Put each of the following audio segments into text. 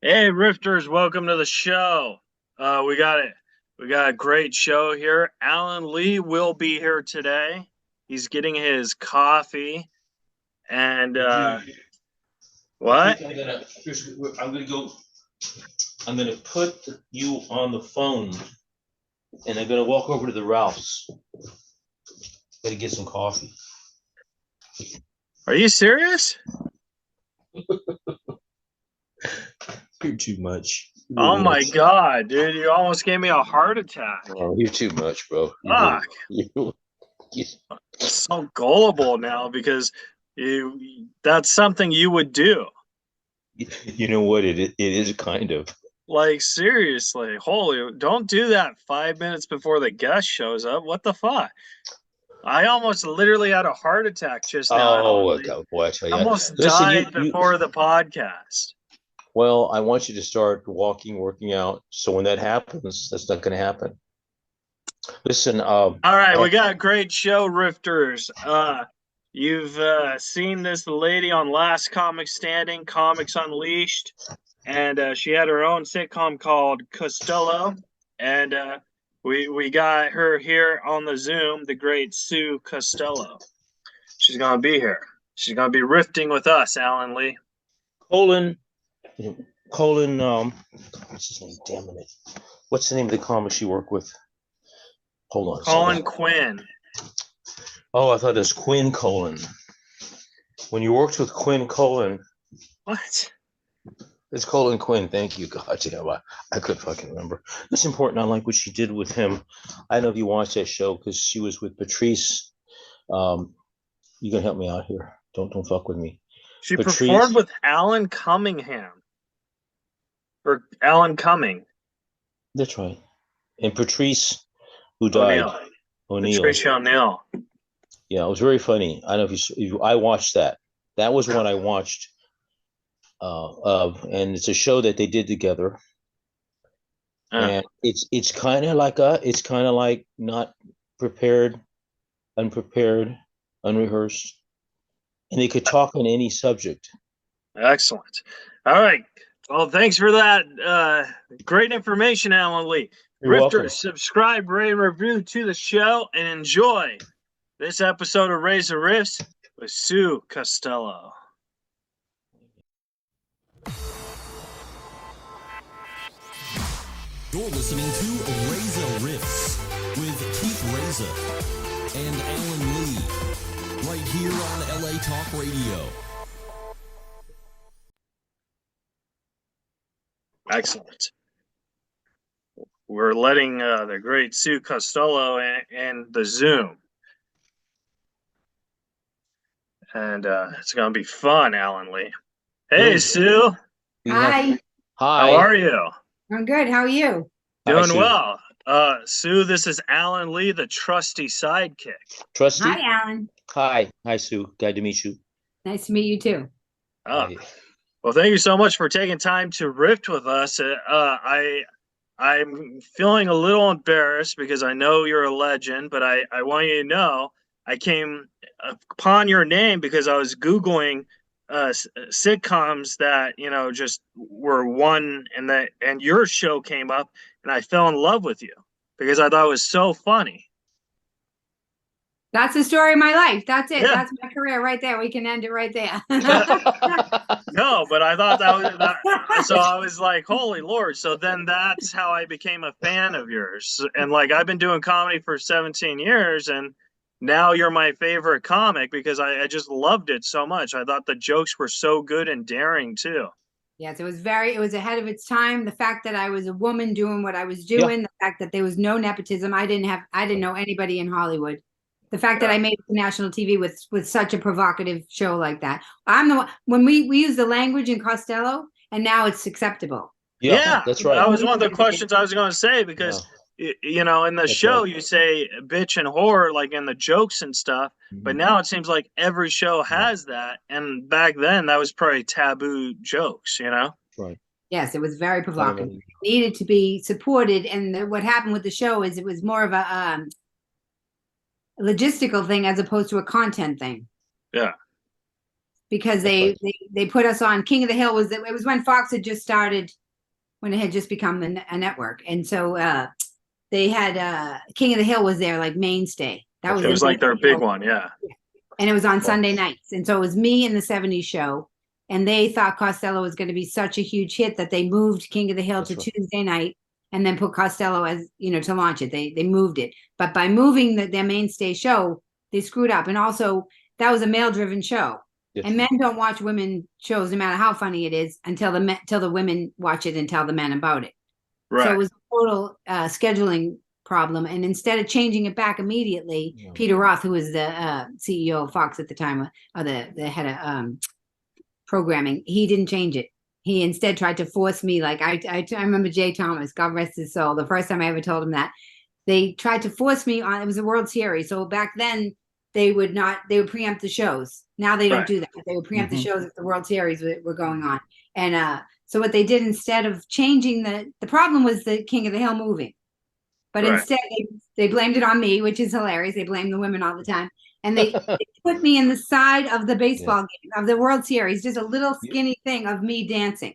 Hey, Rifters, welcome to the show. We got it. We got a great show here. Alan Lee will be here today. He's getting his coffee. And Dude, I what? think I'm gonna go. I'm gonna put you on the phone, and I'm gonna walk over to the Ralphs. Gotta get some coffee. Are you serious? You're too much. You Oh really my are. God, dude, you almost gave me a heart attack. Oh, you're too much, bro. You really. Fuck. You, I'm so gullible now because that's something you would do. you know what? It is kind of. Like, seriously, holy, don't do that 5 minutes before the guest shows up. What the fuck? I almost literally had a heart attack just now, Oh, Alan. okay, boy, I tell you. Almost Listen, died before the podcast. Well, I want you to start walking, working out. So when that happens, that's not going to happen. Listen, All right, we got a great show, Rifters. You've seen this lady on Last Comic Standing, Comics Unleashed, and she had her own sitcom called Costello, and we got her here on the Zoom, the great Sue Costello. She's gonna be here. She's gonna be rifting with us, Alan Lee. Colin, Colin, what's his name? Damn it. What's the name of the comics you work with? Hold on. Colin Quinn. Oh, I thought it was Quinn Colin. When you worked with Quinn Colin, What? it's Colin Quinn. Thank you. God, you know, I could fucking remember. It's important. I like what she did with him. I don't know if you watched that show because she was with Patrice. You can help me out here. Don't fuck with me. She Patrice. performed with Alan Cunningham. Or Alan Cumming. That's right. And Patrice, who died. O'Neill. Patricia O'Neill. Yeah, it was very funny. I don't know if I watched that. That was what I watched and it's a show that they did together. And it's kind of like not prepared, unprepared, unrehearsed, and they could talk on any subject. Excellent. All right. Well, thanks for that great information, Alan Lee. You're welcome. Rifters, subscribe, rate, and review to the show, and enjoy this episode of Reza Riffs with Sue Costello. You're listening to Reza Riffs with Keith Reza and Alan Lee, right here on LA Talk Radio. Excellent. We're letting the great Sue Costello in the Zoom. And it's going to be fun, Alan Lee. Hey, Sue. Hi. How are you? I'm good. How are you? Doing well. Sue, this is Alan Lee, the trusty sidekick. Trusty? Hi, Alan. Hi, Sue. Glad to meet you. Nice to meet you too. Oh. Well, thank you so much for taking time to rift with us. I'm feeling a little embarrassed because I know you're a legend, but I want you to know I came upon your name because I was Googling sitcoms that just were one, and your show came up, and I fell in love with you because I thought it was so funny. That's the story of my life. That's it. Yeah. That's my career right there. We can end it right there. No, but I thought that was that. So I was like, holy Lord. So then that's how I became a fan of yours. And like, I've been doing comedy for 17 years, and now you're my favorite comic because I just loved it so much. I thought the jokes were so good and daring too. Yes, it was ahead of its time. The fact that I was a woman doing what I was doing, the fact that there was no nepotism. I didn't know anybody in Hollywood. The fact that I made it to national TV with such a provocative show like that. I'm the one, when we use the language in Costello, and now it's acceptable. Yeah, that's right. That was one of the questions I was going to say because, in the show, you say bitch and whore, like in the jokes and stuff. But now it seems like every show has that. And back then, that was probably taboo jokes, Right. Yes, it was very provocative. It needed to be supported. And what happened with the show is it was more of a logistical thing as opposed to a content thing. Yeah. because they put us on. King of the Hill it was when Fox had just started, when it had just become a network, and so they had King of the Hill was their like mainstay. That was It was like their big one, yeah. And it was on Sunday nights, and so it was me and the '70s show. And they thought Costello was going to be such a huge hit that they moved King of the Hill to Tuesday night, and then put Costello as, to launch it. They moved it, but by moving their mainstay show, they screwed up. And also, that was a male-driven show, and men don't watch women shows, no matter how funny it is, until the women watch it and tell the men about it. Right. So it was a total scheduling problem. And instead of changing it back immediately, Peter Roth, who was the CEO of Fox at the time, or the head of programming, he didn't change it. He instead tried to force me, like I remember Jay Thomas, God rest his soul, the first time I ever told him that. They tried to force me on, it was a World Series. So back then they would preempt the shows. Now they don't do that. They would preempt the shows if the World Series were going on. And so what they did, instead of changing the problem was the King of the Hill moving. But instead they blamed it on me, which is hilarious. They blame the women all the time. And they put me in the side of the baseball game, of the World Series, just a little skinny thing of me dancing.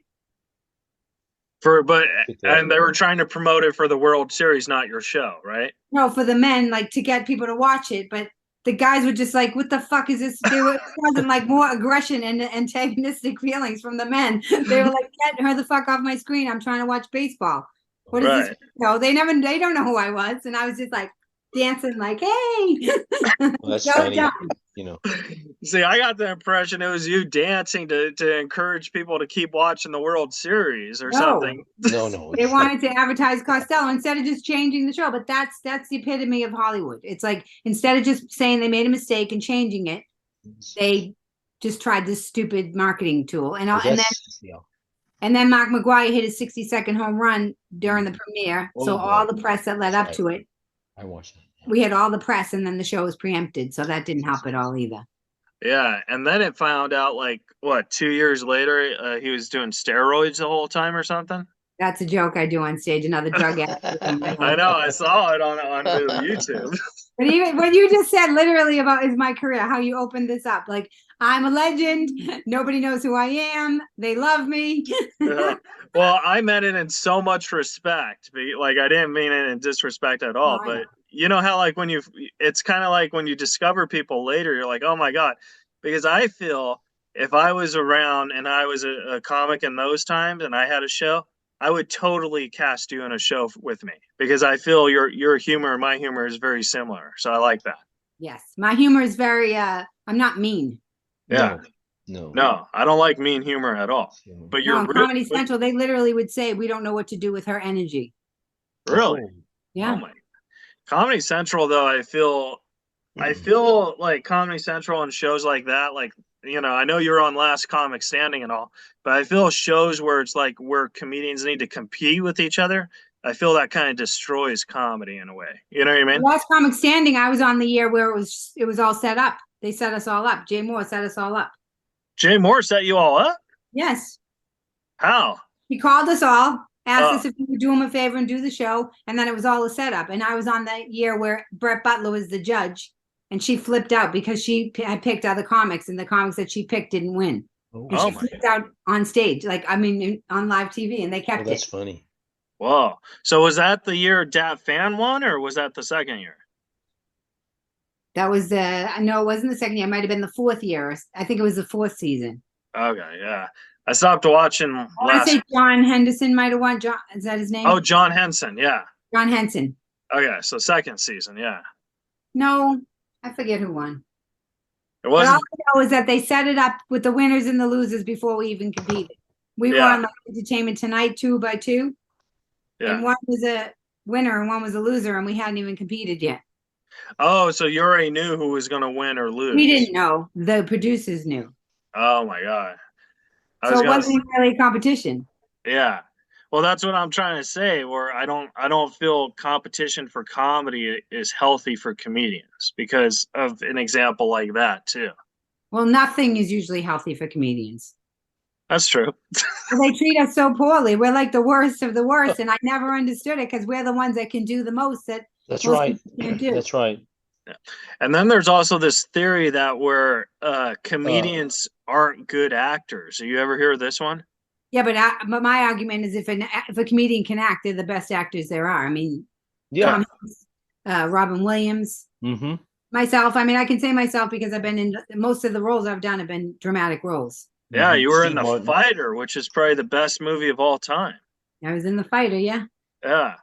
And they were trying to promote it for the World Series, not your show, right? No, for the men, like to get people to watch it. But the guys were just like, what the fuck is this? They were causing like more aggression and antagonistic feelings from the men. They were like, get her the fuck off my screen. I'm trying to watch baseball. What is this? No, they don't know who I was. And I was just like dancing like, hey. Well, that's funny. See, I got the impression it was you dancing to encourage people to keep watching the World Series or something. No. They wanted to advertise Costello instead of just changing the show. But that's the epitome of Hollywood. It's like, instead of just saying they made a mistake and changing it, they just tried this stupid marketing tool. And then Mark McGwire hit his 60-second home run during the premiere. So all the press that led up to it, I watched it. We had all the press, and then the show was preempted, so that didn't help at all either. Yeah, and then it found out, 2 years later, he was doing steroids the whole time or something? That's a joke I do on stage, another drug addict. I know, I saw it on YouTube. But even what you just said literally about is my career, how you opened this up. Like, I'm a legend. Nobody knows who I am. They love me. Well, I meant it in so much respect. Like, I didn't mean it in disrespect at all. But you know how, like, it's kind of like when you discover people later, you're like, oh my God. Because I feel if I was around and I was a comic in those times and I had a show, I would totally cast you in a show with me, because I feel your humor and my humor is very similar. So I like that. Yes. My humor is very, I'm not mean. Yeah. No, I don't like mean humor at all. But you're Comedy Central, they literally would say, we don't know what to do with her energy. Really? Yeah. Oh my. Comedy Central, though, I feel like Comedy Central and shows like that, like, I know you're on Last Comic Standing and all, but I feel shows where it's like where comedians need to compete with each other, I feel that kind of destroys comedy in a way. You know what I mean? Last Comic Standing, I was on the year where it was all set up. They set us all up. Jay Moore set us all up. Jay Moore set you all up? Yes. How? He called us all, asked us if we would do him a favor and do the show, and then it was all a setup. And I was on that year where Brett Butler was the judge, and she flipped out because I picked other comics, and the comics that she picked didn't win. And she flipped out on stage, on live TV, and they kept it. That's funny. Whoa. So was that the year Dat Fan won, or was that the second year? That was no, it wasn't the second year. It might have been the fourth year. I think it was the fourth season. Okay, yeah. I stopped watching. I want to say John Henderson might have won. John, is that his name? Oh, John Henson, yeah. John Henson. Okay, so second season, yeah. No, I forget who won. It wasn't. But all I know is that they set it up with the winners and the losers before we even competed. We were on Entertainment Tonight 2 by 2. Yeah. And one was a winner and one was a loser, and we hadn't even competed yet. Oh, so you already knew who was going to win or lose. We didn't know. The producers knew. Oh, my God. So it wasn't really a competition. Yeah. Well, that's what I'm trying to say, where I don't feel competition for comedy is healthy for comedians because of an example like that, too. Well, nothing is usually healthy for comedians. That's true. They treat us so poorly. We're like the worst of the worst, and I never understood it because we're the ones that can do the most. That's right. Do. That's right. And then there's also this theory that where comedians aren't good actors. Do you ever hear this one? Yeah, but my argument is if a comedian can act, they're the best actors there are. I mean, Yeah. Tom Hanks, Robin Williams, Mm-hmm. myself. I mean, I can say myself because I've been in most of the roles I've done have been dramatic roles. Yeah, you were in Steve The Martin. Fighter, which is probably the best movie of all time. I was in The Fighter, yeah. Yeah.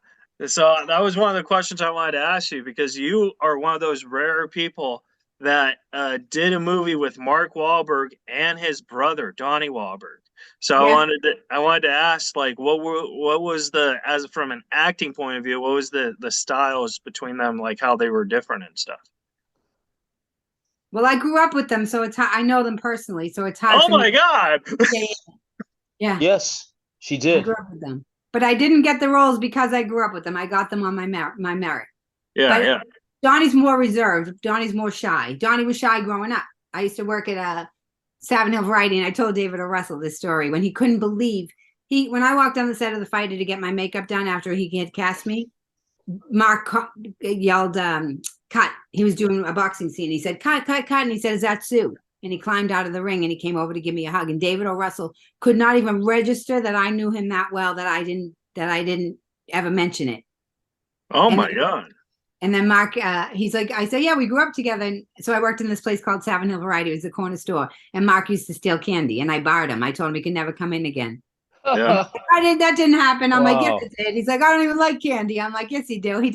So that was one of the questions I wanted to ask you because you are one of those rare people that did a movie with Mark Wahlberg and his brother Donnie Wahlberg. So Yeah. I wanted to ask, like, what was the, as from an acting point of view, what was the styles between them, like how they were different and stuff? Well, I grew up with them, so I know them personally, so it's hard Oh for me. my God! Yeah. Yes, she I did. grew up with them, but I didn't get the roles because I grew up with them. I got them on my merit. Yeah, But yeah. Donnie's more reserved. Donnie's more shy. Donnie was shy growing up. I used to work at Savin Hill Variety, and I told David O. Russell this story when he couldn't believe when I walked on the set of The Fighter to get my makeup done after he had cast me. Mark yelled, "Cut!" He was doing a boxing scene. He said, "Cut, cut, cut!" And he said, "Is that Sue?" And he climbed out of the ring and he came over to give me a hug. And David O. Russell could not even register that I knew him that well, that I didn't ever mention it. Oh my God. And then Mark, he's like, I said, yeah, we grew up together. And so I worked in this place called Savin Hill Variety. It was a corner store. And Mark used to steal candy. And I barred him. I told him he could never come in again. Yeah. That didn't happen. I'm like, yes, Wow. it did. He's like, I don't even like candy. I'm like, yes, he do.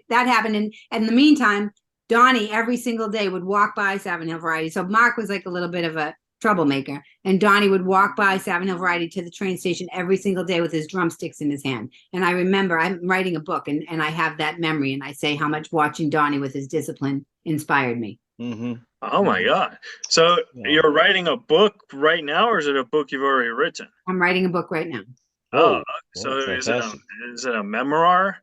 That happened. And in the meantime, Donnie every single day would walk by Savin Hill Variety. So Mark was like a little bit of a troublemaker. And Donnie would walk by Savin Hill Variety to the train station every single day with his drumsticks in his hand. And I remember I'm writing a book and I have that memory. And I say how much watching Donnie with his discipline inspired me. Mm-hmm. Oh my God. So Yeah. you're writing a book right now, or is it a book you've already written? I'm writing a book right now. Oh, Oh, so is fantastic. it a memoir?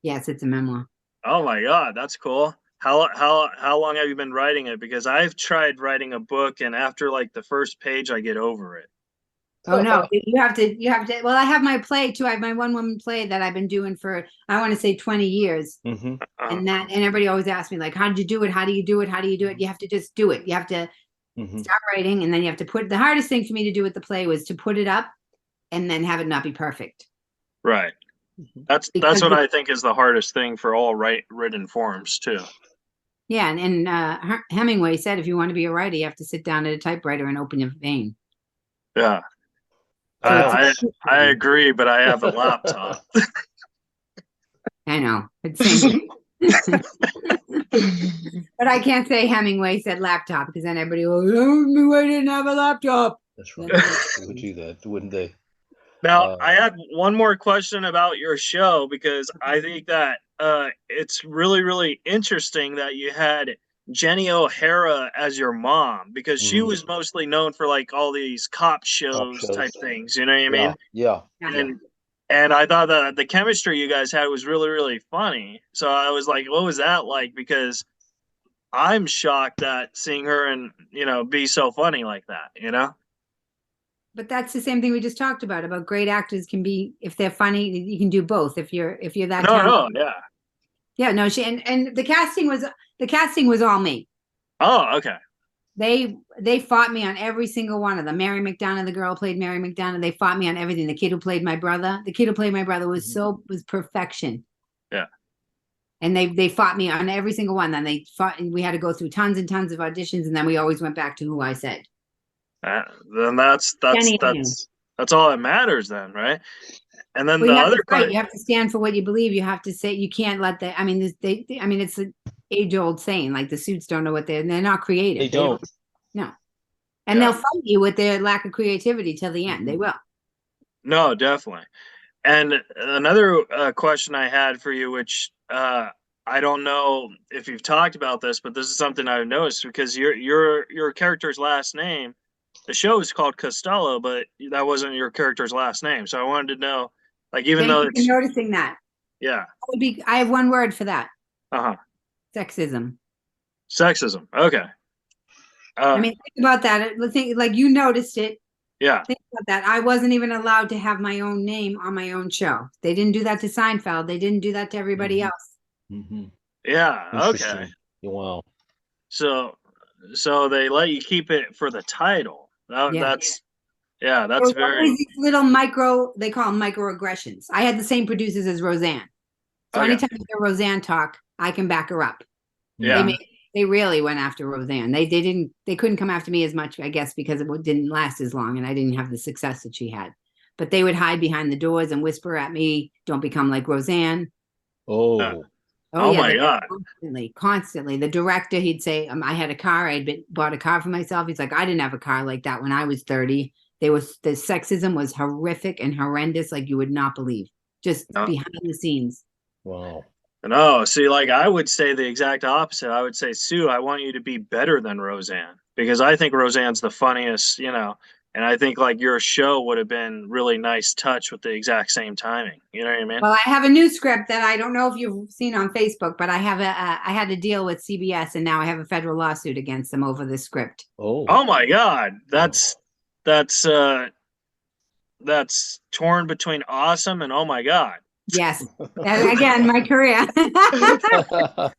Yes, it's a memoir. Oh my God, that's cool. How long have you been writing it? Because I've tried writing a book, and after like the first page, I get over it. Oh no, you have to. Well, I have my play too. I have my one woman play that I've been doing for, I want to say 20 years. Mm-hmm. And everybody always asks me, like, how did you do it? How do you do it? How do you do it? You have to just do it. You have to Mm-hmm. start writing, and then you have to the hardest thing for me to do with the play was to put it up and then have it not be perfect. Right. That's what I think is the hardest thing for all written forms too. Yeah, and Hemingway said, if you want to be a writer, you have to sit down at a typewriter and open your vein. Yeah. So I agree, but I have a laptop. I know. It's same. But I can't say Hemingway said laptop because then everybody will, Hemingway didn't have a laptop. That's right. They would do that, wouldn't they? Now, I had one more question about your show because I think that it's really, really interesting that you had Jenny O'Hara as your mom because she was mostly known for like all these cop shows type things. You know what I mean? Yeah. And I thought that the chemistry you guys had was really, really funny. So I was like, what was that like? Because I'm shocked at seeing her and, be so funny like that, But that's the same thing we just talked about great actors can be, if they're funny, you can do both. If you're that talented. Yeah. Yeah, no, and the casting was all me. Oh, okay. They fought me on every single one of them. Mary McDonough, the girl who played Mary McDonough, they fought me on everything. The kid who played my brother, was perfection. Yeah. And they fought me on every single one. Then we had to go through tons and tons of auditions, and then we always went back to who I said. Then that's all that matters then, right? And then the other part, you have to stand for what you believe. You have to say, you can't let it's an age-old saying, like the suits don't know what they're not creative. They don't. No. And they'll fight you with their lack of creativity till the end. They will. No, definitely. And another question I had for you, which I don't know if you've talked about this, but this is something I've noticed because your character's last name, the show is called Costello, but that wasn't your character's last name. So I wanted to know, like, even though it's noticing that. Yeah. I have one word for that. Sexism. Sexism. Okay. Think about that. Like you noticed it. Yeah. Think about that. I wasn't even allowed to have my own name on my own show. They didn't do that to Seinfeld. They didn't do that to everybody else. Yeah. Okay. Wow. So they let you keep it for the title. Yeah. That's There that's was always very these little they call them microaggressions. I had the same producers as Roseanne. So okay. anytime I hear Roseanne talk, I can back her up. Yeah. They really went after Roseanne. They couldn't come after me as much, I guess, because it didn't last as long and I didn't have the success that she had. But they would hide behind the doors and whisper at me, "Don't become like Roseanne." Oh. Oh Oh yeah, my God. constantly. The director, he'd say, I had a car. Bought a car for myself. He's like, I didn't have a car like that when I was 30. The sexism was horrific and horrendous, like you would not believe. Just No. behind the scenes. Wow. No, see, like I would say the exact opposite. I would say, Sue, I want you to be better than Roseanne because I think Roseanne's the funniest, and I think like your show would have been really nice touch with the exact same timing. You know what I mean? Well, I have a new script that I don't know if you've seen on Facebook, but I had a deal with CBS, and now I have a federal lawsuit against them over this script. Oh. Oh my God, that's torn between awesome and oh my God. Yes, again, my career. I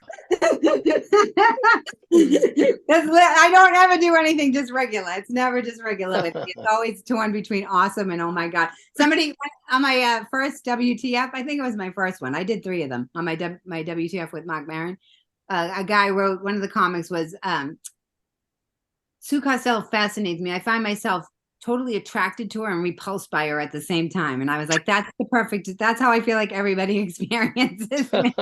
don't ever do anything just regular. It's never just regular with me. It's always torn between awesome and oh my God. Somebody on my first WTF, I think it was my first one. I did 3 of them on my WTF with Mark Maron. A guy wrote, one of the comics was, Sue Costello fascinates me. I find myself totally attracted to her and repulsed by her at the same time. And I was like, that's how I feel like everybody experiences me.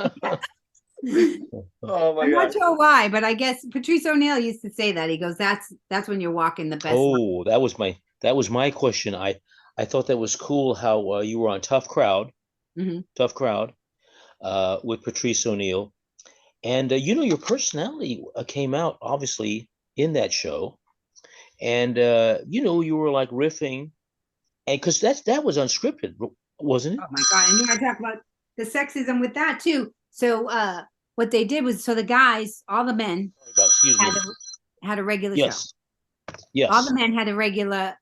Oh my I'm God. not sure why, but I guess Patrice O'Neill used to say that. He goes, that's when you're walking the best line. Oh, that was my question. I thought that was cool how you were on Tough Crowd, Tough Crowd, with Patrice O'Neill, and your personality came out obviously in that show, and you were like riffing, and because that was unscripted, wasn't it? Oh my God. And you want to talk about the sexism with that too. So what they did was, so the guys, all the men Excuse me. had a regular show. Yes. Yes. All the men had a regular,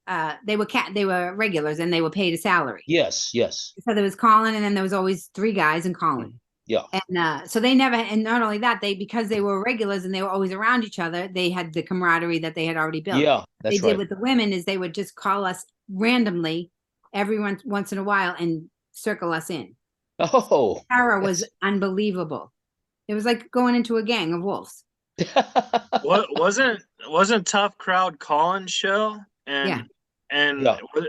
they were regulars and they were paid a salary. Yes. Yes. So there was Colin, and then there was always 3 guys and Colin. Yeah. And so they never, and not only that, because they were regulars and they were always around each other, they had the camaraderie that they had already built. Yeah, that's they right. did with the women is they would just call us randomly every once in a while and circle us in. Oh, Tara was unbelievable. It was like going into a gang of wolves. What wasn't Tough Crowd Colin's show? And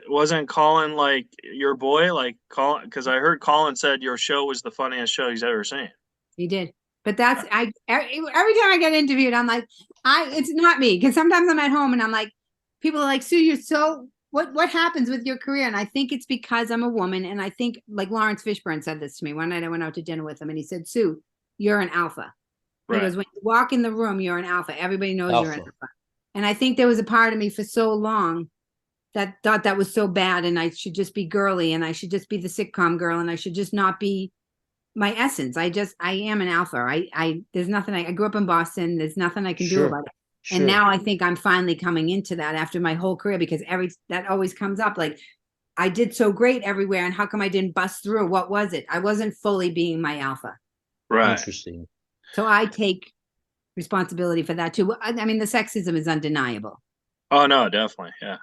wasn't Colin like your boy? Like Colin, because I heard Colin said your show was the funniest show he's ever seen. He did. But that's every time I get interviewed, I'm like, it's not me, because sometimes I'm at home and I'm like, people are like, Sue, you're so what happens with your career? And I think it's because I'm a woman, and I think like Lawrence Fishburne said this to me one night. I went out to dinner with him, and he said, Sue, you're an alpha. Right. Because when you walk in the room, you're an alpha. Everybody knows you're an alpha. And I think there was a part of me for so long that thought that was so bad, and I should just be girly, and I should just be the sitcom girl, and I should just not be my essence. I am an alpha. There's nothing I grew up in Boston. There's nothing I can do about it. Sure. And now I think I'm finally coming into that after my whole career, because that always comes up. Like, I did so great everywhere, and how come I didn't bust through? What was it? I wasn't fully being my alpha. Right. Interesting. So I take responsibility for that too. I mean, the sexism is undeniable. Oh no, definitely, yeah.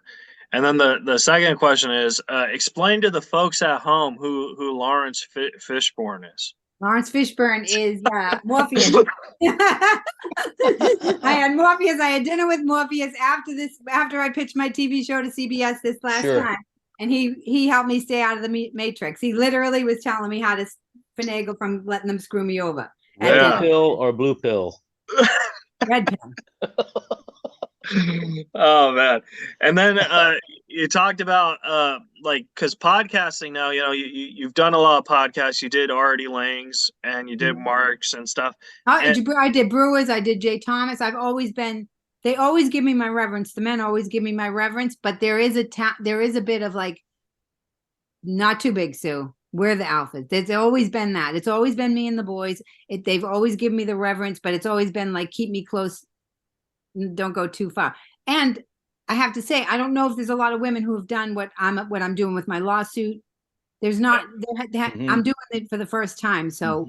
And then the second question is, explain to the folks at home who Lawrence Fishburne is. Lawrence Fishburne is Morpheus. I had Morpheus. I had dinner with Morpheus after I pitched my TV show to CBS this last time, and he helped me stay out of the Matrix. He literally was telling me how to finagle from letting them screw me over. Red pill or blue pill? Red pill. Oh man. And then you talked about because podcasting now, you've done a lot of podcasts. You did Artie Lang's and you did Mark's and stuff. I did Brewers, I did Jay Thomas. I've always been, they always give me my reverence. The men always give me my reverence, but there is a bit of like, not too big, Sue. We're the alphas. There's always been that. It's always been me and the boys. They've always given me the reverence, but it's always been like, keep me close. Don't go too far. And I have to say, I don't know if there's a lot of women who have done what I'm doing with my lawsuit. There's not. I'm doing it for the first time, so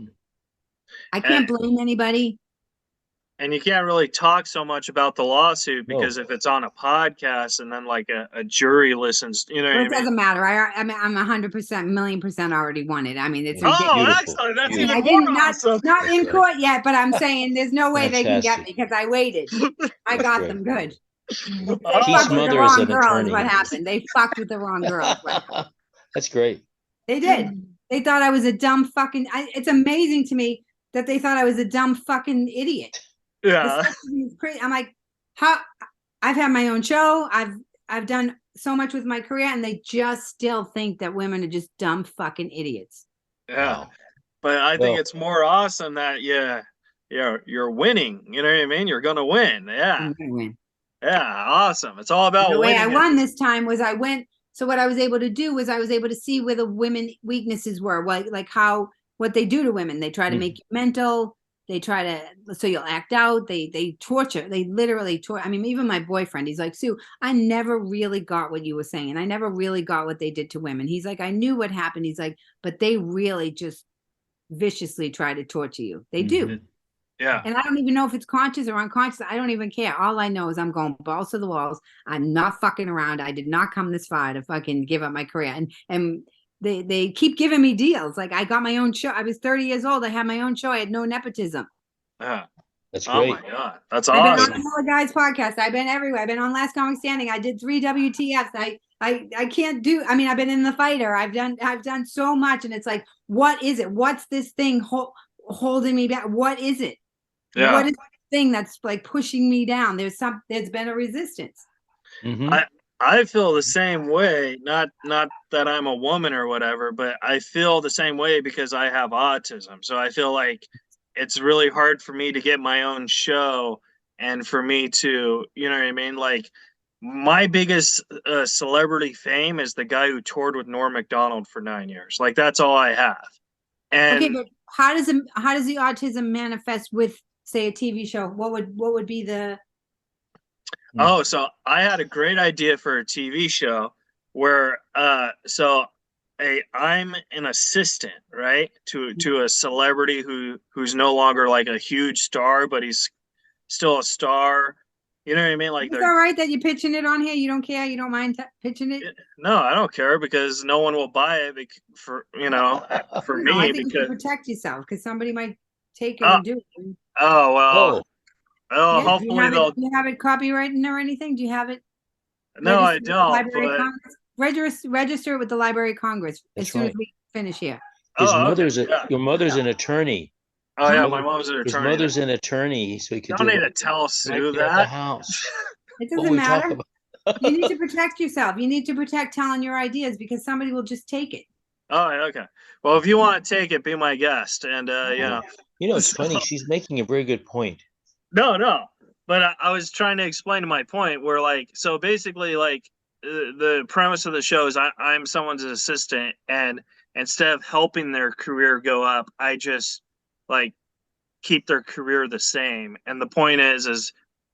I can't blame anybody. And you can't really talk so much about the lawsuit No. because if it's on a podcast and then like a jury listens, you know Well, what I it mean? doesn't matter. I'm 100%, million% already won it. I mean, it's Yeah. ridiculous. Oh, Beautiful. excellent. That's Beautiful. I even more didn't awesome. not in That's court yet, but I'm saying there's no way they can get Fantastic. me because I waited. I That's got great. them good. They Oh, Keith's fucked with the mother is wrong an girls. attorney. What happened? They fucked with the wrong girls. What happened? That's great. They did. They thought I was a dumb fucking. It's amazing to me that they thought I was a dumb fucking idiot. yeah. This is crazy. I'm like, how? I've had my own show. I've done so much with my career, and they just still think that women are just dumb fucking idiots. Yeah. Wow. But I think Well, it's more awesome that you're winning. You know what I mean? You're gonna win. Yeah. I'm gonna win. Yeah. Awesome. It's all about The way I winning. won this time was I went. So what I was able to do was I was able to see where the women weaknesses were, like how what they do to women. They try to make you mental. They try to so you'll act out. They torture. They literally torture. I mean, even my boyfriend, he's like, Sue, I never really got what you were saying. I never really got what they did to women. He's like, I knew what happened. He's like, but they really just viciously try to torture you. They do. Yeah. And I don't even know if it's conscious or unconscious. I don't even care. All I know is I'm going balls to the walls. I'm not fucking around. I did not come this far to fucking give up my career. And they keep giving me deals. Like I got my own show. I was 30 years old. I had my own show. I had no nepotism. Yeah. that's Oh great. my God. That's I've been awesome. on all the guys' podcasts. I've been everywhere. I've been on Last Comic Standing. I did 3 WTFs. I can't do. I mean, I've been in The Fighter. I've done so much, and it's like, what is it? What's this thing holding me back? What is it? Yeah. What is the thing that's like pushing me down? There's been a resistance. I feel the same way. Not that I'm a woman or whatever, but I feel the same way because I have autism. So I feel like it's really hard for me to get my own show and for me to, you know what I mean? Like my biggest celebrity fame is the guy who toured with Norm Macdonald for 9 years. Like that's all I have. And Okay, but how does the autism manifest with, say, a TV show? What would be the oh, so I had a great idea for a TV show where I'm an assistant, right? To a celebrity who's no longer like a huge star, but he's still a star. You know what I mean? Like It's all right that you're pitching it on here. You don't care. You don't mind pitching it. no, I don't care because no one will buy it for for No, I me think you because should protect yourself because somebody might take it and do it. oh well. Oh, Oh, Yeah, hopefully they'll. do you have it copywritten or anything? Do you have it? No, I registered with the don't. Library of But Congress? Register with the Library of Congress That's as soon as right. we finish here. his oh, okay. mother's Yeah. your mother's an attorney. Oh yeah, His my mother- mom's an His attorney. mother's an attorney, so he could Don't do need it to tell right Sue there at the that. house. It What doesn't we talk matter. about. You need to protect yourself. You need to protect telling your ideas because somebody will just take it. Oh, okay. Well, if you want to take it, be my guest, and you know. You know, it's funny. She's making a very good point. No. But I was trying to explain to my point where, like, so basically, like, the premise of the show is I'm someone's assistant, and instead of helping their career go up, I just like keep their career the same. And the point is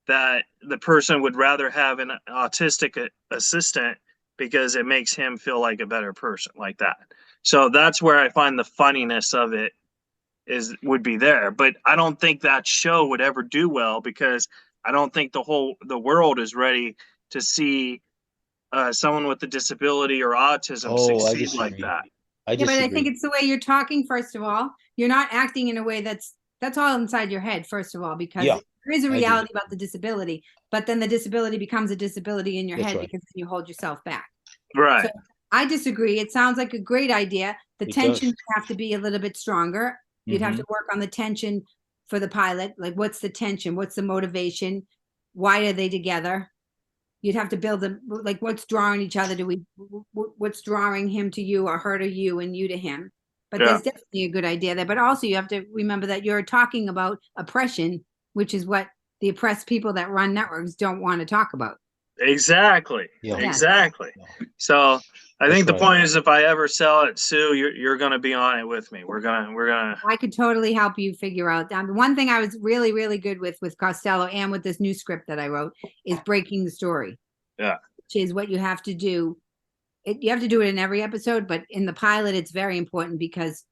that the person would rather have an autistic assistant because it makes him feel like a better person, like that. So that's where I find the funniness of it would be there. But I don't think that show would ever do well because I don't think the world is ready to see someone with a disability or autism Oh, I succeed like disagree. that. I Yeah, but I think disagree. it's the way you're talking, first of all. You're not acting in a way that's all inside your head, first of all, because Yeah, there is a I agree. reality about the disability, but then the disability becomes a disability in your That's head right. because then you hold yourself back. Right. So I disagree. It sounds like a great idea. The It tension does. would have to be a little bit stronger. You'd have Mhm. to work on the tension for the pilot. Like, what's the tension? What's the motivation? Why are they together? You'd have to build them, like, what's drawing each other? What's drawing him to you or her to you and you to him? But Yeah. there's definitely a good idea there. But also you have to remember that you're talking about oppression, which is what the oppressed people that run networks don't want to talk about. Exactly. Yeah. Exactly. Yeah. So I think the That's right. point is if I ever sell it, Sue, you're gonna be on it with me. We're gonna I could totally help you figure out. One thing I was really, really good with Costello and with this new script that I wrote is breaking the story. Yeah. Which is what you have to do. You have to do it in every episode, but in the pilot, it's very important because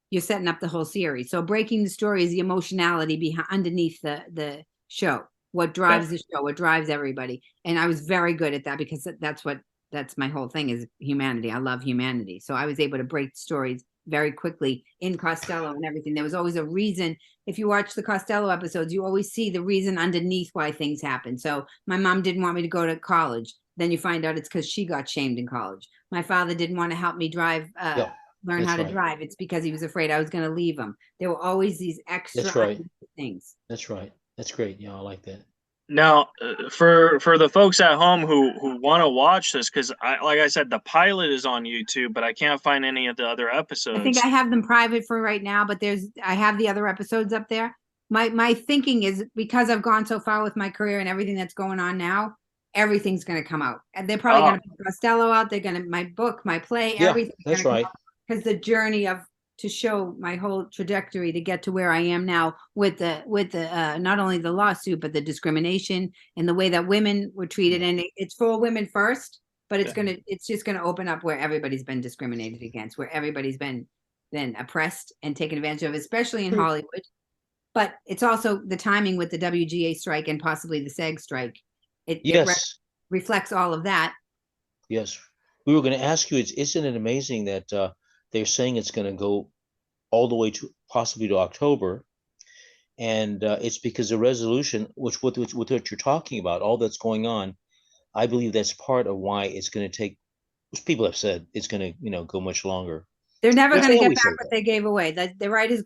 you you're setting up the whole series. So breaking the story is the emotionality behind underneath the show. What drives the show, what drives everybody. And I was very good at that because that's my whole thing is humanity. I love humanity. So I was able to break stories very quickly in Costello and everything. There was always a reason. If you watch the Costello episodes, you always see the reason underneath why things happen. So my mom didn't want me to go to college. Then you find out it's because she got shamed in college. My father didn't want to help me drive, learn how to drive. It's because he was afraid I was going to leave him. There were always these extra things. That's right. That's great. Yeah, I like that. Now, for the folks at home who want to watch this, because like I said, the pilot is on YouTube, but I can't find any of the other episodes. I think I have them private for right now, but I have the other episodes up there. My thinking is because I've gone so far with my career and everything that's going on now, everything's going to come out. And they're probably going to put Costello out. They're going to my book, my play, everything. That's right. Because the journey to show my whole trajectory to get to where I am now with the not only the lawsuit but the discrimination and the way that women were treated, and it's for women first, but it's just gonna open up where everybody's been discriminated against, where everybody's been oppressed and taken advantage of, especially in Hollywood. But it's also the timing with the WGA strike and possibly the SAG strike. It reflects all of that. Yes, we were going to ask you. Isn't it amazing that they're saying it's going to go all the way to possibly to October, and it's because the resolution, with what you're talking about, all that's going on. I believe that's part of why it's going to take. Which people have said it's going to go much longer. They're never going to get back what they gave away. The Writers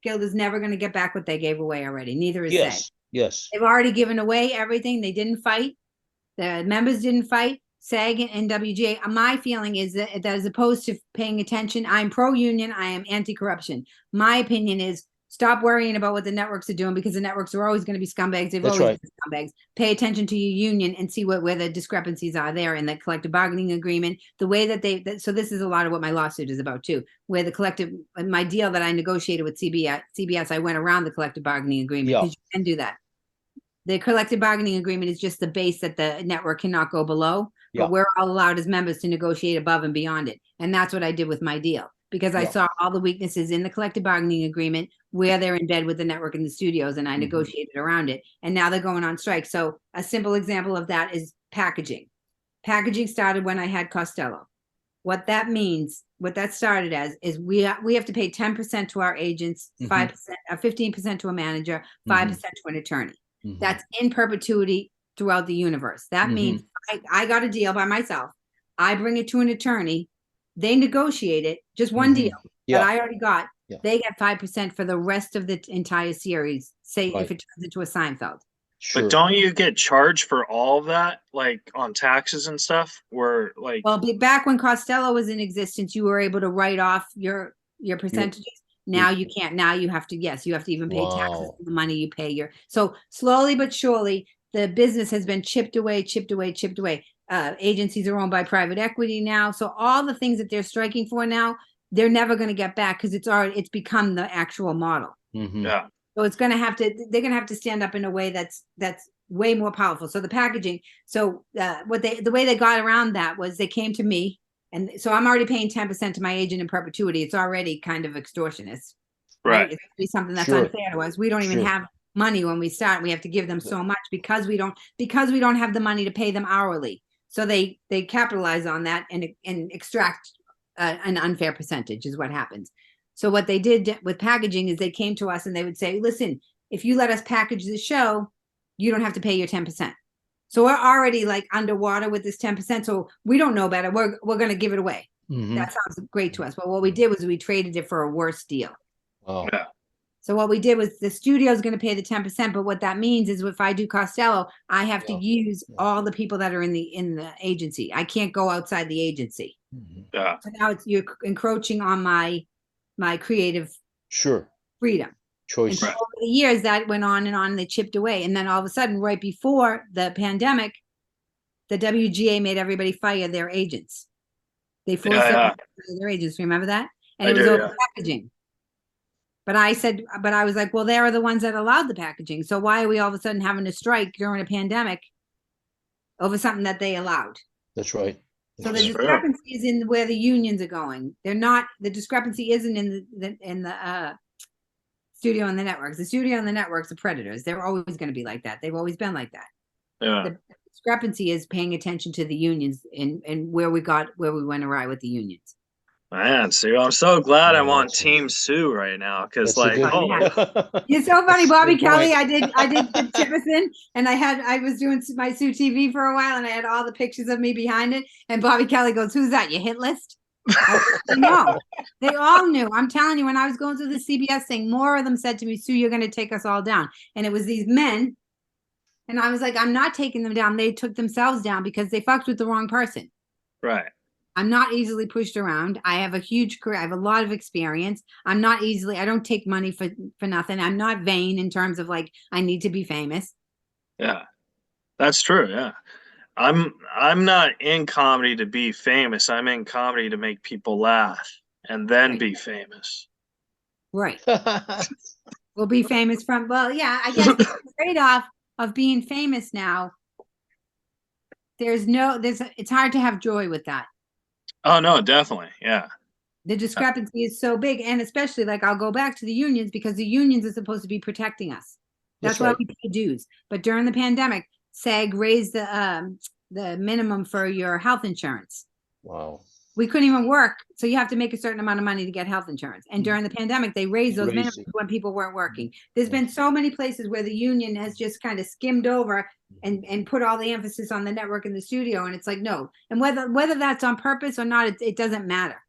Guild is never going to get back what they gave away already. Neither is SAG. Yes. They've already given away everything. They didn't fight. The members didn't fight. SAG and WGA. My feeling is that as opposed to paying attention, I'm pro-union. I am anti-corruption. My opinion is stop worrying about what the networks are doing, because the networks are always going to be scumbags. They've always been scumbags. Pay attention to your union and see where the discrepancies are there in the collective bargaining agreement. The way that so this is a lot of what my lawsuit is about too, where my deal that I negotiated with CBS, I went around the collective bargaining agreement because you can do that. The collective bargaining agreement is just the base that the network cannot go below, but we're all allowed as members to negotiate above and beyond it. And that's what I did with my deal, because I saw all the weaknesses in the collective bargaining agreement where they're in bed with the network and the studios, and I negotiated around it. And now they're going on strike. So a simple example of that is packaging. Packaging started when I had Costello. What that means, what that started as, is we have to pay 10% to our agents, 5%, 15% to a manager, 5% to an attorney. That's in perpetuity throughout the universe. That means I got a deal by myself. I bring it to an attorney. They negotiate it, just one deal that I already got. They get 5% for the rest of the entire series. Say if it turns into a Seinfeld. Sure. But don't you get charged for all of that, like on taxes and stuff? Well, back when Costello was in existence, you were able to write off your percentages. Now you can't. Now you have to. Yes, you have to even pay taxes for the money you pay. So slowly but surely, the business has been chipped away. Agencies are owned by private equity now. So all the things that they're striking for now, they're never going to get back, because it's become the actual model. Yeah. So they're going to have to stand up in a way that's way more powerful. So the packaging. So the way they got around that was they came to me. And so I'm already paying 10% to my agent in perpetuity. It's already kind of extortionist, right? It's something that's unfair to us. We don't even have money when we start. We have to give them so much because we don't have the money to pay them hourly. So they capitalize on that and extract an unfair percentage is what happens. So what they did with packaging is they came to us and they would say, listen, if you let us package the show, you don't have to pay your 10%. So we're already like underwater with this 10%. So we don't know better. We're going to give it away. That sounds great to us. But what we did was we traded it for a worse deal. Yeah. So what we did was the studio is going to pay the 10%. But what that means is if I do Costello, I have to use all the people that are in the agency. I can't go outside the agency. Yeah. So now you're encroaching on my creative freedom. Choice. And so over the years that went on and they chipped away. And then all of a sudden, right before the pandemic, the WGA made everybody fire their agents. They forced them to fire their agents. Remember that? And it was over packaging. But I was like, well, they are the ones that allowed the packaging. So why are we all of a sudden having a strike during a pandemic over something that they allowed? That's right. So the That's true. discrepancy is in where the unions are going. They're not. The discrepancy isn't in the studio and the networks. The studio and the networks are predators. They're always going to be like that. They've always been like that. Yeah. The discrepancy is paying attention to the unions and where we went awry with the unions. Man, Sue, I'm so glad I'm Yeah, on that's- Team Sue right now because, That's a like, good- oh, You're so funny, Bobby Good Kelly. point. I did the Jefferson, and I was doing my Sue TV for a while, and I had all the pictures of me behind it. And Bobby Kelly goes, "Who's that? Your hit list?" I know. They all knew. I'm telling you, when I was going through the CBS thing, more of them said to me, "Sue, you're going to take us all down." And it was these men, and I was like, "I'm not taking them down. They took themselves down because they fucked with the wrong person." right. I'm not easily pushed around. I have a huge career. I have a lot of experience. I don't take money for nothing. I'm not vain in terms of like, I need to be famous. Yeah, that's true. Yeah. I'm not in comedy to be famous. I'm in comedy to make people laugh and then Right. be famous. Right. We'll be famous well, yeah, I guess the trade-off of being famous now, it's hard to have joy with that. Oh no, definitely. Yeah. The discrepancy is so big, and especially like I'll go back to the unions because the unions are supposed to be protecting us. That's why right. we pay dues. But during the pandemic, SAG raised the minimum for your health insurance. Wow. We couldn't even work, so you have to make a certain amount of money to get health insurance. And during the pandemic, they raised those minimums when people weren't working. There's been so many places where the union has just kind of skimmed over and put all the emphasis on the network and the studio, and it's like no. And whether that's on purpose or not, it doesn't matter.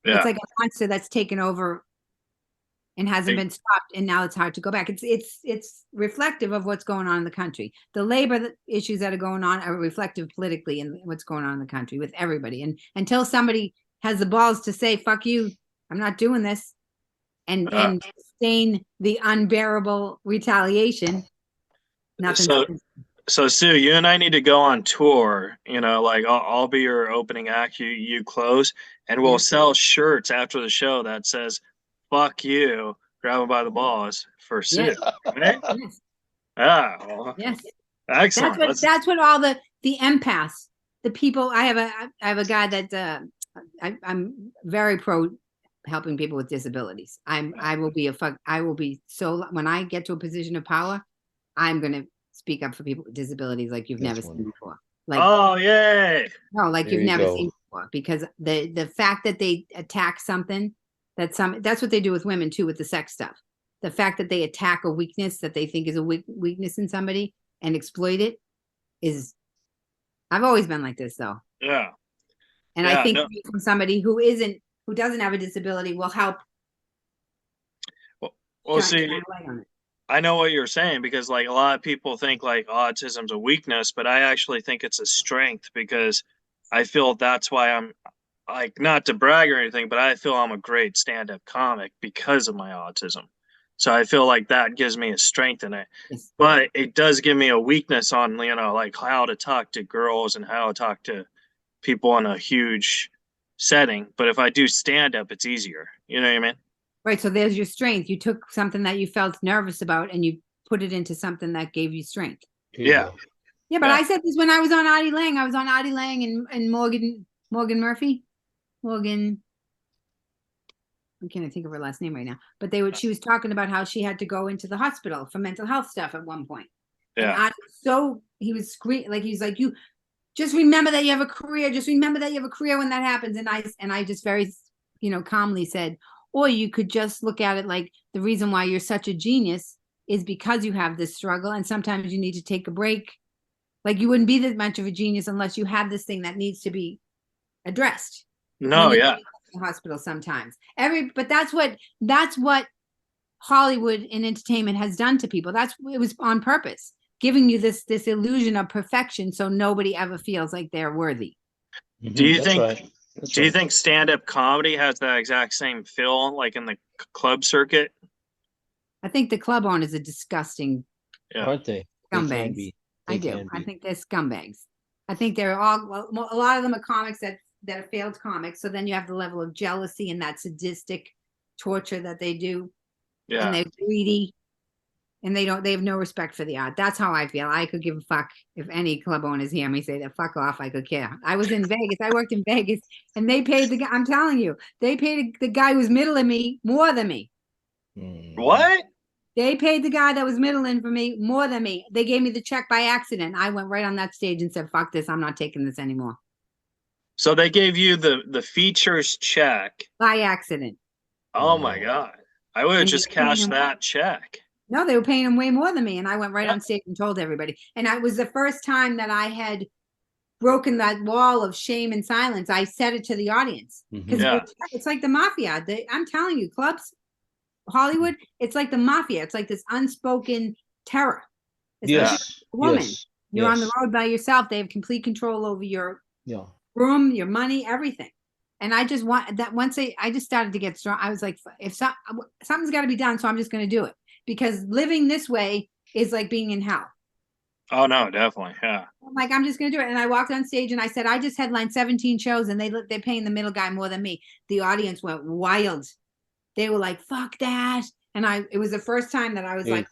Yeah. It's like a monster that's taken over and hasn't been stopped, and now it's hard to go back. It's reflective of what's going on in the country. The labor issues that are going on are reflective politically in what's going on in the country with everybody. And until somebody has the balls to say "fuck you," I'm not doing this, and sustain the unbearable retaliation, nothing. So Sue, you and I need to go on tour. Like I'll be your opening act. You close, and we'll sell shirts after the show that says "fuck you," grab him by the balls for Sue. Yes. Right? Yes. Yeah. Well, Yes. excellent. That's what all the empaths, the people. I have a guy that I'm very pro helping people with disabilities. I will be so when I get to a position of power, I'm gonna speak up for people with disabilities like you've never seen before. Like, oh yay! No, like There you've you never go. seen before, because the fact that they attack something that's what they do with women too, with the sex stuff. The fact that they attack a weakness that they think is a weakness in somebody and exploit it is. I've always been like this though. Yeah. And I think from somebody who doesn't have a disability will help. Well, see, I know what you're saying, because like a lot of people think like autism's a weakness, but I actually think it's a strength, because I feel that's why I'm like, not to brag or anything, but I feel I'm a great stand-up comic because of my autism. So I feel like that gives me a strength in it. Yes. But it does give me a weakness on, like how to talk to girls and how to talk to people in a huge setting. But if I do stand-up, it's easier. You know what I mean? Right. So there's your strength. You took something that you felt nervous about and you put it into something that gave you strength. Yeah. Yeah, but I said this when I was on Artie Lang. I was on Artie Lang and Morgan Murphy. Morgan, I can't think of her last name right now. But she was talking about how she had to go into the hospital for mental health stuff at one point. Yeah. And he was screaming, like he's like, you just remember that you have a career. Just remember that you have a career when that happens. And I just very, calmly said, or you could just look at it like the reason why you're such a genius is because you have this struggle, and sometimes you need to take a break. Like you wouldn't be that much of a genius unless you have this thing that needs to be addressed. No, yeah. In the hospital sometimes. But that's what Hollywood and entertainment has done to people. It was on purpose, giving you this illusion of perfection so nobody ever feels like they're worthy. Do you think stand-up comedy has that exact same feel like in the club circuit? I think the club owners are disgusting. Aren't they? Scumbags. I do. I think they're scumbags. I think they're a lot of them are comics that are failed comics. So then you have the level of jealousy and that sadistic torture that they do. Yeah. And they're greedy. and they have no respect for the art. That's how I feel. I could give a fuck if any club owners hear me say that. Fuck off. I could care. I was in Vegas. I worked in Vegas, and they paid the guy. I'm telling you, they paid the guy who's middling me more than me. What? They paid the guy that was middling for me more than me. They gave me the check by accident. I went right on that stage and said, fuck this. I'm not taking this anymore. So they gave you the features check. By accident. Oh my God. I would have just cashed that check. No, they were paying him way more than me. And I went right on stage and told everybody. And it was the first time that I had broken that wall of shame and silence. I said it to the audience. Because it's like the mafia. I'm telling you, clubs, Hollywood, it's like the mafia. It's like this unspoken terror. It's like a woman. You're on the road by yourself. They have complete control over your room, your money, everything. And I just want that once I just started to get strong. I was like, if something's got to be done, so I'm just going to do it, because living this way is like being in hell. Oh no, definitely. Yeah. I'm like, I'm just going to do it. And I walked on stage and I said, I just headlined 17 shows and they're paying the middle guy more than me. The audience went wild. They were like, fuck that. And it was the first time that I was like,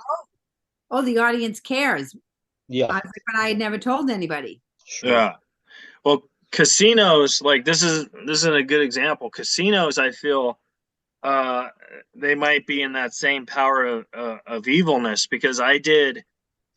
oh, the audience cares. Yeah. I was like, but I had never told anybody. Sure. Yeah. Well, casinos, like this isn't a good example. Casinos, I feel they might be in that same power of evilness, because I did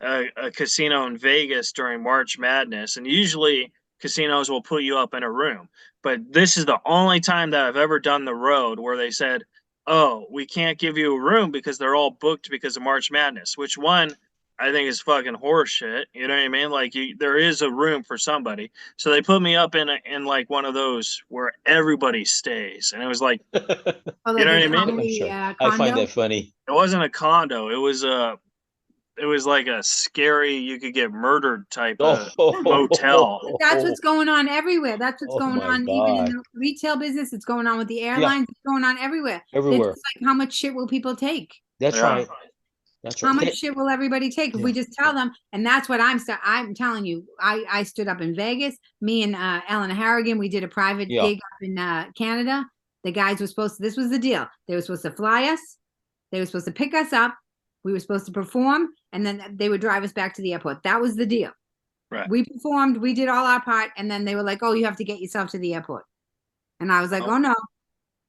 a casino in Vegas during March Madness, and usually casinos will put you up in a room, but this is the only time that I've ever done the road where they said, oh, we can't give you a room because they're all booked because of March Madness, which one I think is fucking horseshit. You know what I mean? Like there is a room for somebody. So they put me up in like one of those where everybody stays. And it was like, you know what I mean? I find that funny. It wasn't a condo. It was like a scary, you could get murdered type of motel. That's what's going on everywhere. That's what's going on even in the retail business. It's going on with the airlines. It's going on everywhere. Everywhere. It's like, how much shit will people take? That's right. That's right. How much shit will everybody take if we just tell them? And that's what I'm telling you. I stood up in Vegas. Me and Ellen Harrigan, we did a private gig up in Canada. The guys were this was the deal. They were supposed to fly us. They were supposed to pick us up. We were supposed to perform, and then they would drive us back to the airport. That was the deal. Right. We performed. We did all our part, and then they were like, oh, you have to get yourself to the airport. And I was like, oh no.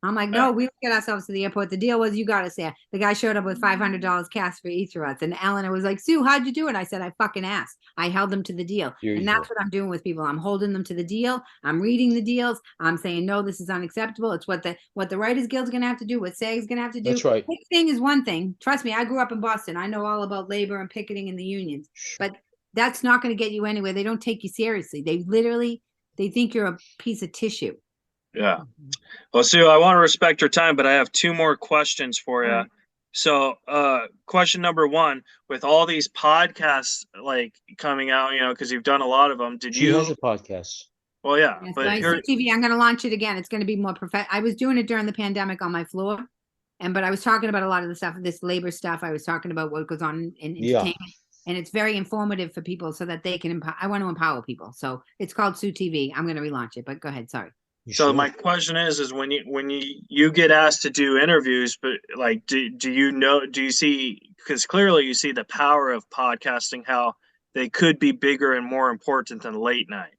I'm like, no, we don't get ourselves to the airport. The deal was you got us there. The guy showed up with $500 cash for each of us. And Eleanor was like, Sue, how'd you do it? I said, I fucking asked. I held them to the deal. And that's what I'm doing with people. I'm holding them to the deal. I'm reading the deals. I'm saying, no, this is unacceptable. It's what the Writers Guild's going to have to do, what SAG's going to have to do. That's right. Picketing is one thing. Trust me, I grew up in Boston. I know all about labor and picketing in the unions. But that's not going to get you anywhere. They don't take you seriously. They think you're a piece of tissue. Yeah. Well, Sue, I want to respect your time, but I have two more questions for you. So, question number one, with all these podcasts like coming out, because you've done a lot of them, She has a podcast. Well, yeah. Yes, but TV, I'm going to launch it again. It's going to be more I was doing it during the pandemic on my floor, but I was talking about a lot of the stuff, this labor stuff. I was talking about what goes on in entertainment. And it's very informative for people so that they can I want to empower people. So it's called Sue TV. I'm going to relaunch it, but go ahead. Sorry. So my question is when you get asked to do interviews, but like, do you see, because clearly you see the power of podcasting, how they could be bigger and more important than late night.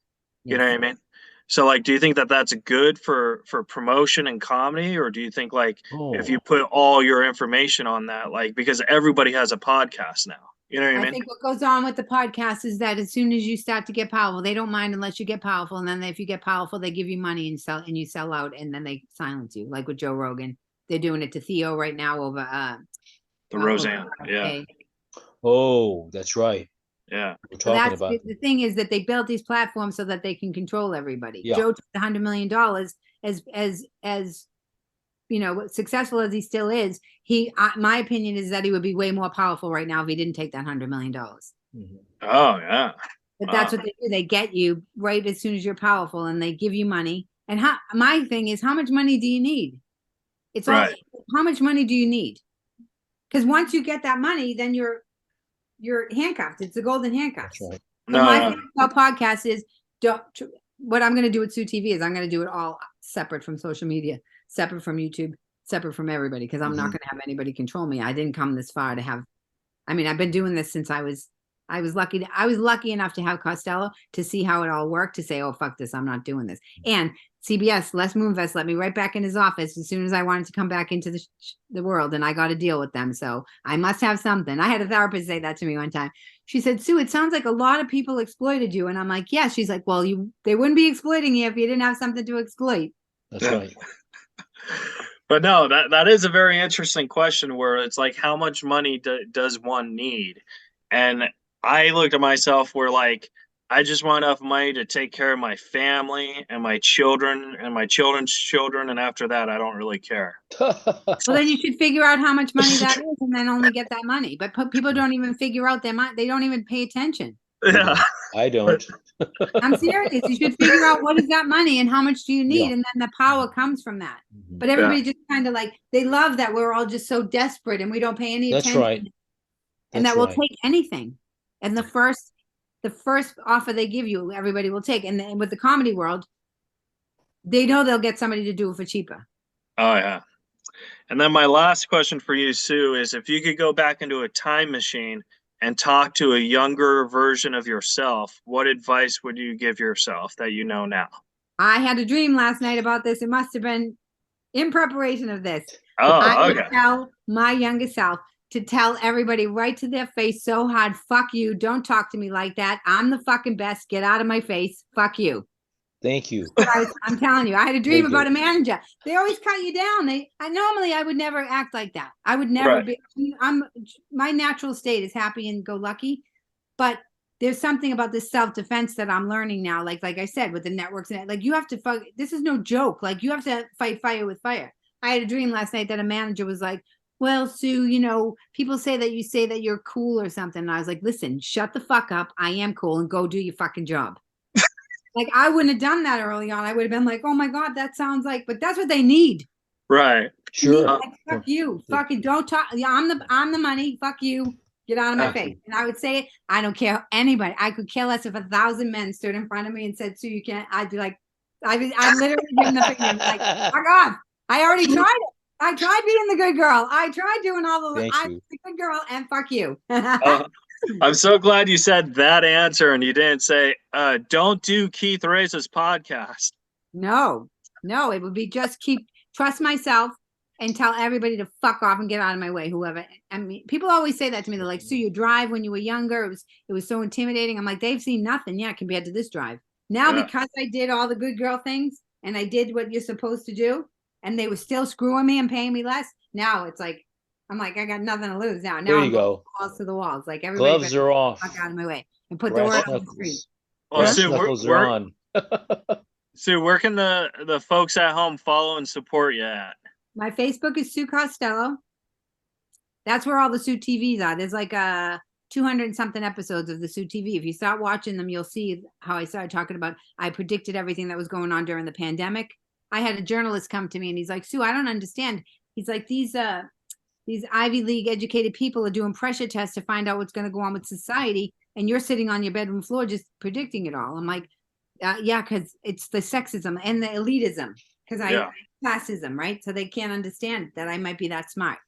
You know what I mean? So like, do you think that that's good for promotion and comedy, or do you think like if you put all your information on that, like, because everybody has a podcast now? You know what I mean? I think what goes on with the podcast is that as soon as you start to get powerful, they don't mind unless you get powerful. And then if you get powerful, they give you money and you sell out, and then they silence you. Like with Joe Rogan, they're doing it to Theo right now over the Roseanne. Yeah. Oh, that's right. Yeah. We're talking about the thing is that they built these platforms so that they can control everybody. Yeah. Joe took the $100 million as successful as he still is, my opinion is that he would be way more powerful right now if he didn't take that $100 million. Mm-hmm. Oh yeah. But that's what they do. They get you right as soon as you're powerful, and they give you money. And my thing is, how much money do you need? It's right. How much money do you need? Because once you get that money, then you're handcuffed. It's the golden handcuffs. Right. So my thing about podcasts is, what I'm going to do with Sue TV is I'm going to do it all separate from social media, separate from YouTube, separate from everybody, because I'm not going to have anybody control me. I didn't come this far to have I mean, I've been doing this since I was lucky enough to have Costello to see how it all worked, to say, oh, fuck this, I'm not doing this. And CBS, Les Moonves, let me right back in his office as soon as I wanted to come back into the world, and I got to deal with them. So I must have something. I had a therapist say that to me one time. She said, Sue, it sounds like a lot of people exploited you. And I'm like, yeah. She's like, well, they wouldn't be exploiting you if you didn't have something to exploit. That's right. But no, that is a very interesting question, where it's like, how much money does one need? And I looked at myself where, like, I just want enough money to take care of my family and my children and my children's children, and after that, I don't really care. Well, then you should figure out how much money that is, and then only get that money. But people don't even figure out their money; they don't even pay attention. Yeah, I don't. I'm serious. You should figure out what is that money and how much do you need, Yeah. and then the power comes from that. Mhm. But everybody just kind of like, they love that we're all just so desperate and we don't pay any That's attention, right. and That's that we'll right. take anything. And the first offer they give you, everybody will take. And then with the comedy world, they know they'll get somebody to do it for cheaper. Oh yeah. And then my last question for you, Sue, is if you could go back into a time machine and talk to a younger version of yourself, what advice would you give yourself that you know now? I had a dream last night about this. It must have been in preparation of this. Oh, I would okay. tell my younger self to tell everybody right to their face so hard, fuck you, don't talk to me like that. I'm the fucking best. Get out of my face. Fuck you. Thank you. I'm telling you, I had a dream Thank about you. a manager. They always cut you down. Normally I would never act like that. I would never Right. be. My natural state is happy and go lucky, but there's something about this self-defense that I'm learning now. Like I said, with the networks, and like, you have to fight. This is no joke. Like, you have to fight fire with fire. I had a dream last night that a manager was like, well, Sue, people say that you're cool or something. And I was like, listen, shut the fuck up. I am cool, and go do your fucking job. Like, I wouldn't have done that early on. I would have been like, oh my God, that sounds like, but that's what they need. Right. Sure. Like, fuck you. Fucking don't talk. Yeah, I'm the money. Fuck you. Get out of my face. And I would say it. I don't care anybody. I could care less if 1,000 men stood in front of me and said, Sue, you can't. I'd be like, I'd literally give them the finger. Like, fuck off. I already tried it. I tried being the good girl. I tried doing all the, I'm the good girl, and fuck you. I'm so glad you said that answer and you didn't say, don't do Keith Reza's podcast. No, it would be just trust myself and tell everybody to fuck off and get out of my way. Whoever. I mean, people always say that to me. They're like, Sue, you drive when you were younger. It was so intimidating. I'm like, they've seen nothing yet compared to this drive. Now, because I did all the good girl things and I did what you're supposed to do, and they were still screwing me and paying me less. Now it's like, I'm like, I got nothing to lose now. There you I'm go. Balls to the walls. Like, everybody Gloves are off. Fuck out of my way and put the word on the street. Well, Sue, knuckles are on. Sue, where can the folks at home follow and support you at? My Facebook is Sue Costello. That's where all the Sue TVs are. There's like 200 and something episodes of the Sue TV. If you start watching them, you'll see how I started talking about, I predicted everything that was going on during the pandemic. I had a journalist come to me and he's like, Sue, I don't understand. He's like, these Ivy League educated people are doing pressure tests to find out what's going to go on with society, and you're sitting on your bedroom floor just predicting it all. I'm like, yeah, because it's the sexism and the elitism, because classism, right? So they can't understand that I might be that smart.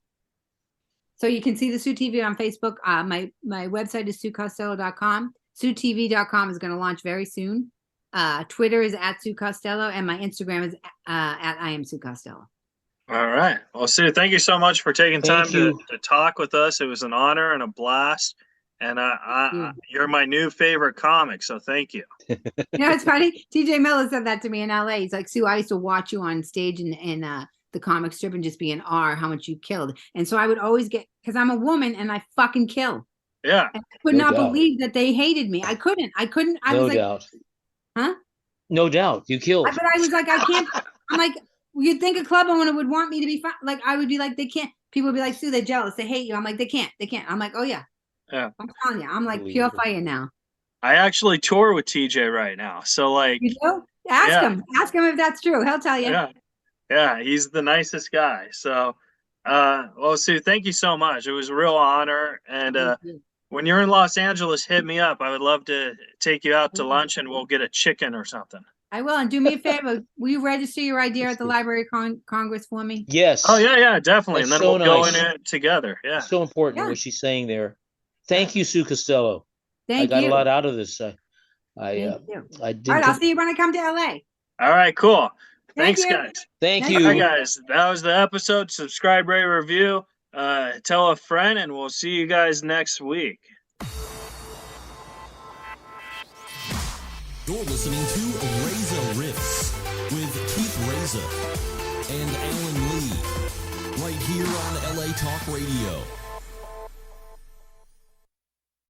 So you can see the Sue TV on Facebook. My website is SueCostello.com. SueTV.com is going to launch very soon. Twitter is at Sue Costello, and my Instagram is at I am Sue Costello. All right. Well, Sue, thank you so much for taking time to talk with us. It was an honor and a blast. And you're my new favorite comic, so thank you. It's funny. TJ Miller said that to me in LA. He's like, Sue, I used to watch you on stage in the comic strip and just be in awe how much you killed. And so I would always because I'm a woman and I fucking kill. Yeah. And I could not believe that they hated me. I couldn't. I was like, doubt. Huh? No doubt. You killed. But I was like, I can't. I'm like, you'd think a club owner would want me to be fun. Like, I would be like, they can't. People would be like, Sue, they're jealous. They hate you. I'm like, they can't. I'm like, oh yeah. Yeah. I'm telling you. I'm like pure fire now. I actually tour with TJ right now. So like, you do? Ask him if that's true. He'll tell you. Yeah. He's the nicest guy. So, well, Sue, thank you so much. It was a real honor. And, when you're in Los Angeles, hit me up. I would love to take you out to lunch and we'll get a chicken or something. I will. And do me a favor. Will you register your idea at the Library of Congress for me? Yes. Oh, yeah, definitely. That's and then so we'll go nice. in it together. Yeah. It's so important what she's saying there. Thank you, Sue Costello. Thank I got you. a lot out of this. I Thank you. didn't. All right, I'll see you when I come to LA. All right, cool. Thank Thanks, you. guys. Thank Thank you. All right, guys. That was the episode. Subscribe, rate, review. Tell a friend, and we'll see you guys next week. You're listening to Reza Riffs with Keith Reza and Alan Lee, right here on LA Talk Radio.